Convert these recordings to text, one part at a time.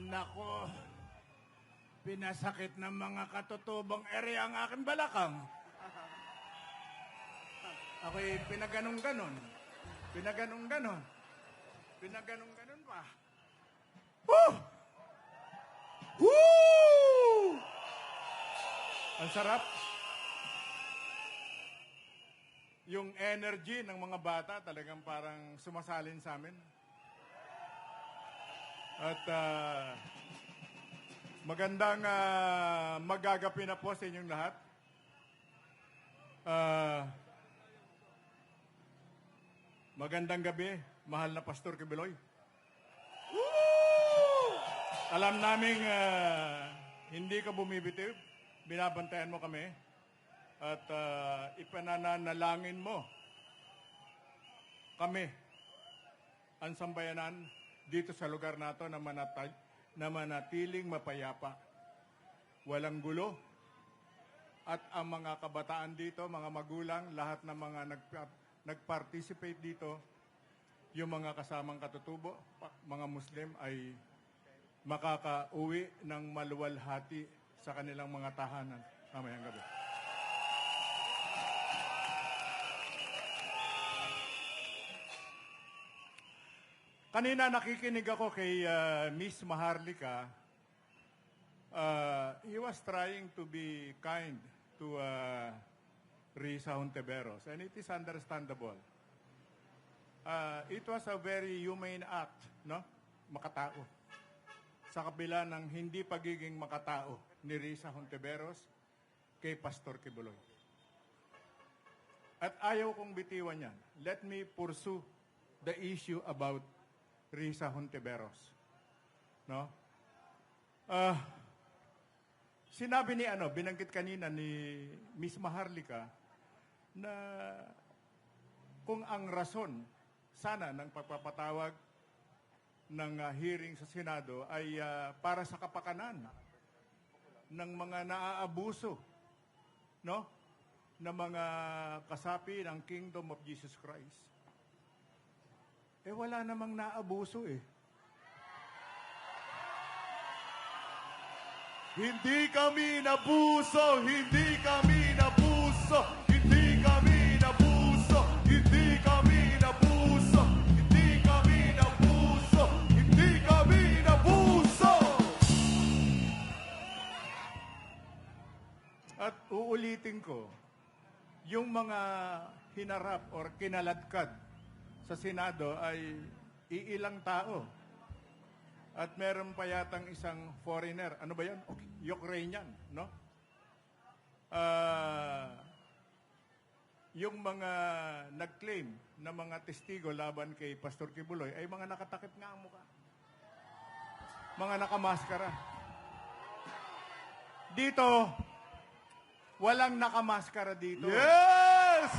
Nako, pinasakit ng mga katutubong ere ang aking balakang. Ako'y pinaganong-ganon. Pinaganong-ganon. Pinaganong-ganon pa. Woo! Woo! Ang sarap. Yung energy ng mga bata talagang parang sumasalin sa amin. At magandang magagapi na po sa inyong lahat. Magandang gabi, mahal na Pastor Kibuloy. Alam naming hindi ka bumibitiw, binabantayan mo kami at ipananalangin mo kami, ang sambayanan dito sa lugar nato na manatiling mapayapa. Walang gulo. At ang mga kabataan dito, mga magulang, lahat ng mga nag-participate dito, yung mga kasamang katutubo, mga Muslim ay makakauwi ng maluwalhati sa kanilang mga tahanan mamayang gabi. Kanina nakikinig ako kay Miss Maharlika. He was trying to be kind to Risa Hontiveros, and it is understandable. It was a very humane act, no? Makatao. Sa kabila ng hindi pagiging makatao ni Risa Hontiveros kay Pastor Kibuloy. At ayaw kong bitiwan yan. Let me pursue the issue about Risa Hontiveros. No? Sinabi ni binanggit kanina ni Miss Maharlika na kung ang rason sana ng pagpapatawag ng hearing sa Senado ay para sa kapakanan ng mga naaabuso, no? Na mga kasapi ng Kingdom of Jesus Christ. Wala namang naabuso eh. Hindi kami nabuso, hindi kami nabuso, hindi kami nabuso, hindi kami nabuso, hindi kami nabuso, hindi kami nabuso. At uulitin ko, yung mga hinarap or kinaladkad sa Senado ay iilang tao. At meron pa yatang isang foreigner. Ano ba yan? Okay. Ukrainian, no? Yung mga nag-claim na mga testigo laban kay Pastor Kibuloy ay mga nakatakip nga ang mukha. Mga nakamaskara. Dito, walang nakamaskara dito. Yes!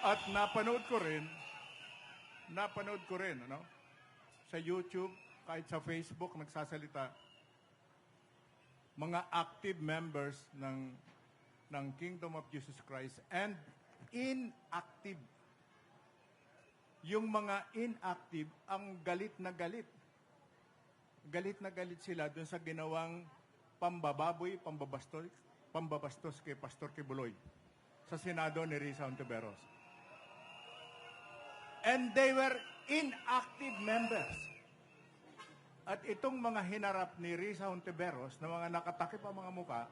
At napanood ko rin, sa YouTube, kahit sa Facebook, nagsasalita, mga active members ng Kingdom of Jesus Christ and inactive. Yung mga inactive, ang galit na galit. Galit na galit sila dun sa ginawang pambababoy, pambabastos kay Pastor Kibuloy sa Senado ni Risa Hontiveros. And they were inactive members. At itong mga hinarap ni Risa Hontiveros na mga nakatakip ang mga muka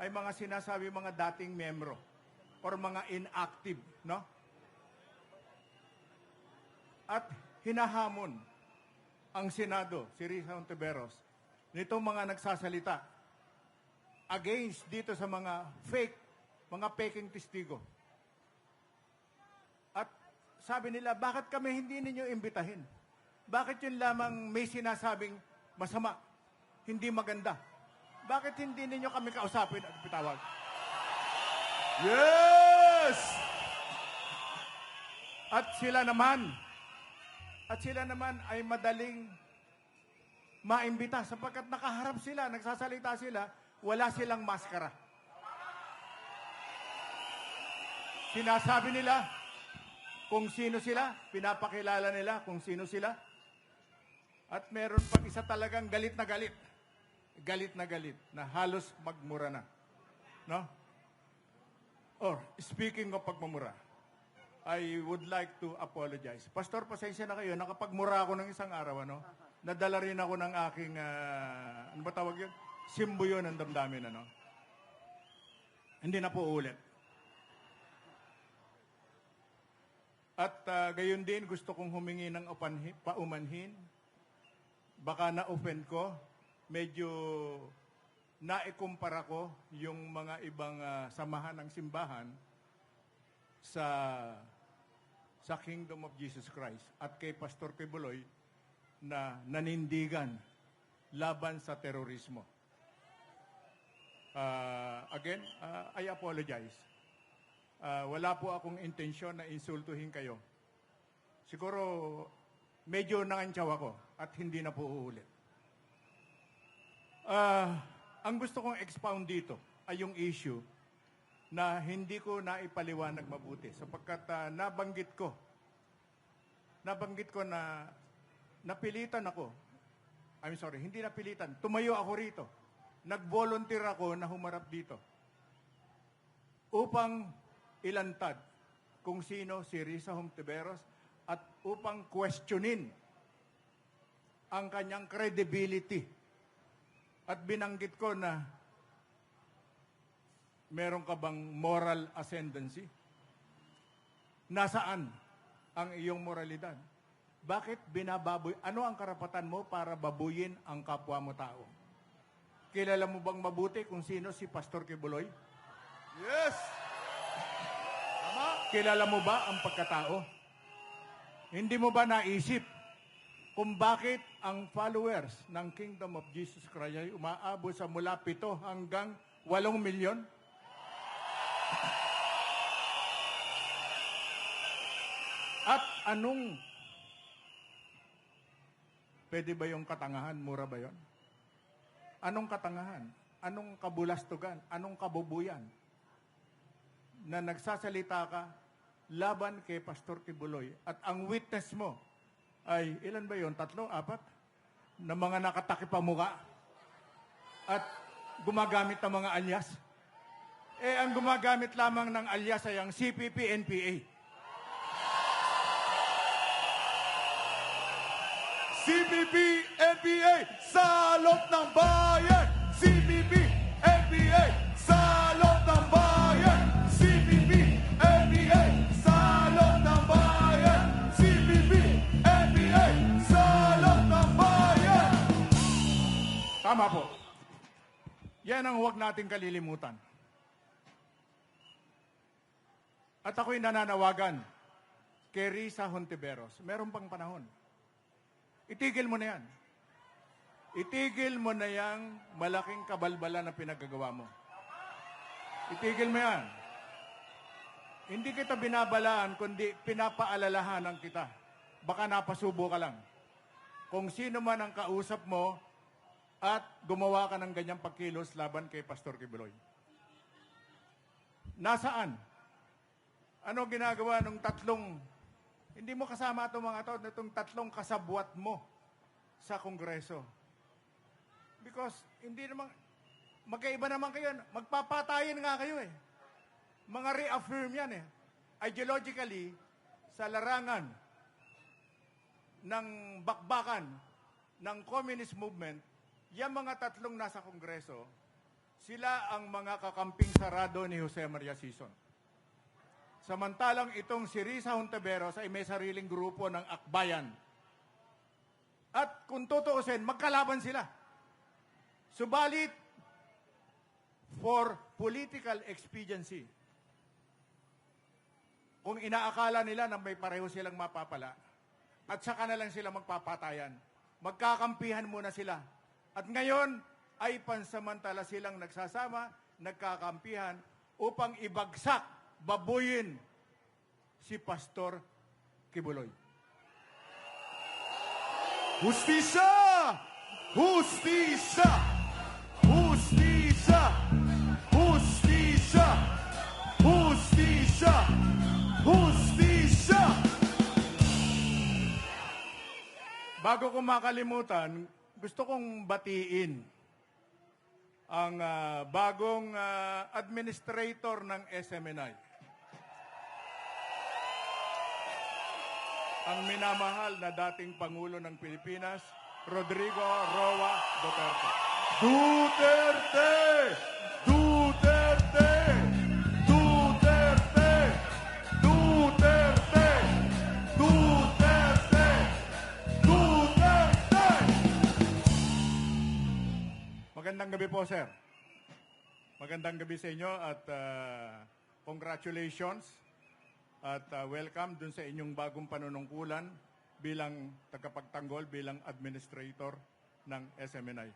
ay mga sinasabi mga dating membro or mga inactive, no? At hinahamon ang Senado, si Risa Hontiveros, nitong mga nagsasalita against dito sa mga peking testigo. Sabi nila, bakit kami hindi ninyo imbitahin? Bakit yun lamang may sinasabing masama, hindi maganda? Bakit hindi ninyo kami kausapin at pitawag? Yes! At sila naman ay madaling maimbita sapagkat nakaharap sila, nagsasalita sila, wala silang maskara. kung sino sila, pinapakilala nila kung sino sila. At meron pang isa talagang galit na galit. Galit na halos magmura na. No? Or, speaking of pagmamura, I would like to apologize. Pastor, pasensya na kayo, nakapagmura ako ng isang araw, ano? Nadala rin ako ng aking, ano ba tawag yun? Simbo yun ng damdamin, ano? Hindi na po ulit. At gayon din, gusto kong humingi ng paumanhin. Baka na-offend ko, medyo naikumpara ko yung mga ibang samahan ng simbahan sa Kingdom of Jesus Christ at kay Pastor Kibuloy na nanindigan laban sa terorismo. Again, I apologize. Wala po akong intensyon na insultuhin kayo. Siguro, medyo nangantsaw ako at hindi na po uulit. Ang gusto kong expound dito ay yung issue na hindi ko naipaliwanag mabuti sapagkat nabanggit ko na napilitan ako. I'm sorry, hindi napilitan. Tumayo ako rito. Nag-volunteer ako na humarap dito upang ilantad kung sino si Risa Hontiveros at upang questionin ang kanyang credibility. At binanggit ko na meron ka bang moral ascendancy? Nasaan ang iyong moralidad? Bakit binababoy? Ano ang karapatan mo para babuyin ang kapwa mo tao? Kilala mo bang mabuti kung sino si Pastor Kibuloy? Yes! Tama? Kilala mo ba ang pagkatao? Hindi mo ba naisip kung bakit ang followers ng Kingdom of Jesus Christ ay umaabot sa mula 7 hanggang 8 milyon? At anong pwede ba yung katangahan? Mura ba yon? Anong katangahan? Anong kabulastugan? Anong kabubuyan? Na nagsasalita ka laban kay Pastor Kibuloy at ang witness mo ay, ilan ba yon? 3, 4? Na mga nakatakip ang muka at gumagamit ng mga alias. Ang gumagamit lamang ng alias ay ang CPP, NPA. CPP, NPA, salot ng bayan! CPP, NPA, salot ng bayan! CPP, NPA, salot ng bayan! CPP, NPA, salot ng bayan! Tama po. Yan ang huwag nating kalilimutan. At ako'y nananawagan kay Risa Hontiveros. Meron pang panahon. Itigil mo na yan. Itigil mo na yang malaking kabalbala na pinagagawa mo. Itigil mo yan. Hindi kita binabalaan, kundi pinapaalalahanan kita. Baka napasubo ka lang. Kung sino man ang kausap mo at gumawa ka ng ganyang pagkilos laban kay Pastor Kibuloy. Nasaan? Ano ginagawa ng 3? Hindi mo kasama itong mga ito, itong 3 kasabwat mo sa Kongreso. Because hindi naman, magkaiba naman kayo, magpapatayin nga kayo eh. Mga reaffirm yan eh. Ideologically, sa larangan ng bakbakan ng communist movement, yung mga 3 nasa Kongreso, sila ang mga kakamping sarado ni Jose Maria Sison. Samantalang itong si Risa Hontiveros ay may sariling grupo ng akbayan. At kung tutuusin, magkalaban sila. Subalit, for political expediency, kung inaakala nila na may pareho silang mapapala, at saka na lang sila magpapatayan, magkakampihan muna sila. At ngayon ay pansamantala silang nagsasama, nagkakampihan upang ibagsak, babuyin si Pastor Kibuloy. Justisya! Justisya! Justisya! Justisya! Justisya! Justisya! Bago ko makalimutan, gusto kong batiin ang bagong administrator ng SMNI. Ang minamahal na dating Pangulo ng Pilipinas, Rodrigo Roa Duterte. Duterte! Duterte! Duterte! Duterte! Duterte! Duterte! Magandang gabi po, sir. Magandang gabi sa inyo at congratulations at welcome dun sa inyong bagong panunungkulan bilang tagapagtanggol, bilang administrator ng SMNI.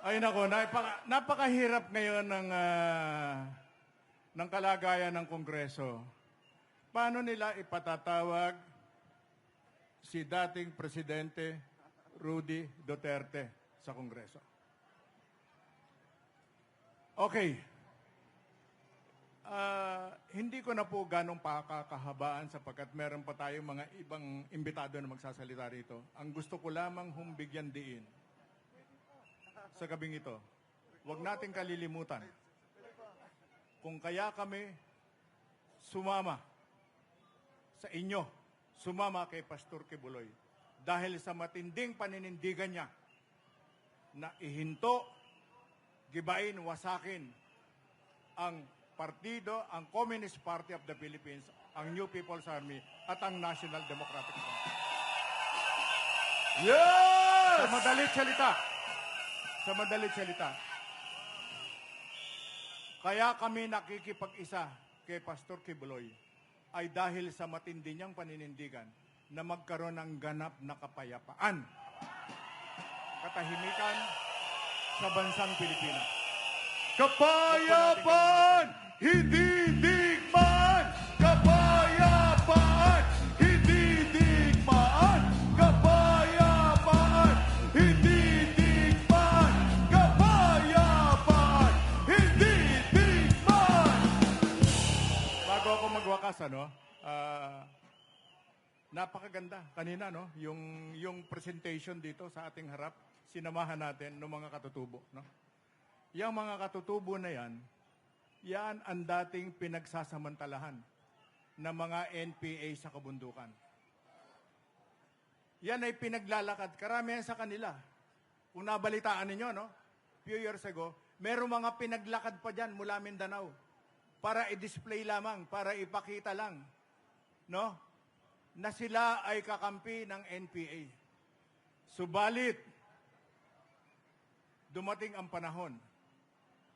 Ay nako, napakahirap ngayon ng kalagayan ng Kongreso. Paano nila ipatatawag si dating Presidente Rudy Duterte sa Kongreso? Okay. Hindi ko na po ganong pakakahabaan sapagkat meron pa tayong mga ibang imbitado na magsasalita rito. Ang gusto ko lamang humbigyan diin sa gabing ito, huwag nating kalilimutan kung kaya kami sumama sa inyo, sumama kay Pastor Kibuloy dahil sa matinding paninindigan niya na ihinto, gibain, wasakin ang partido, ang Communist Party of the Philippines, ang New People's Army at ang National Democratic Front. Yes! Sa madalit salita, kaya kami nakikipag-isa kay Pastor Kibuloy ay dahil sa matindi niyang paninindigan na magkaroon ng ganap na kapayapaan, katahimikan sa bansang Pilipinas. Kapayapaan! Hindi digmaan! Kapayapaan! Hindi digmaan! Kapayapaan! Hindi digmaan! Kapayapaan! Hindi digmaan! Bago ako magwakas, napakaganda kanina, no? Yung presentation dito sa ating harap, sinamahan natin ng mga katutubo, no? Yang mga katutubo na yan ang dating pinagsasamantalahan ng mga NPA sa kabundukan. Yan ay pinaglalakad, karamihan sa kanila. Kung nabalitaan ninyo, no? Few years ago, merong mga pinaglakad pa dyan mula Mindanao para i-display lamang, para ipakita lang, no? Na sila ay kakampi ng NPA. Subalit, dumating ang panahon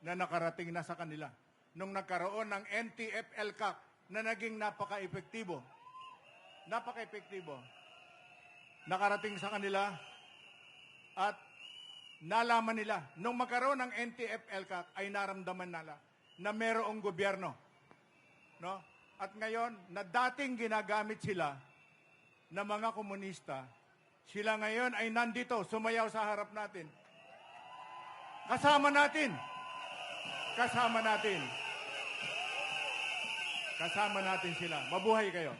na nakarating na sa kanila nung nagkaroon ng NTF-ELCAC na naging napaka-epektibo. Napaka-epektibo. Nakarating sa kanila at nalaman nila. Nung magkaroon ng NTF-ELCAC ay naramdaman nila na mayroong gobyerno. No? At ngayon, na dating ginagamit sila ng mga komunista, sila ngayon ay nandito, sumayaw sa harap natin. Kasama natin. Kasama natin. Kasama natin sila. Mabuhay kayo.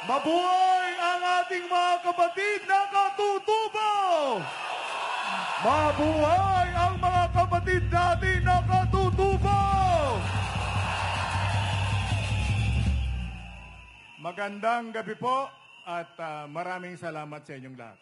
Mabuhay ang ating mga kapatid na katutubo! Mabuhay ang mga kapatid natin na katutubo! Magandang gabi po at maraming salamat sa inyong lahat.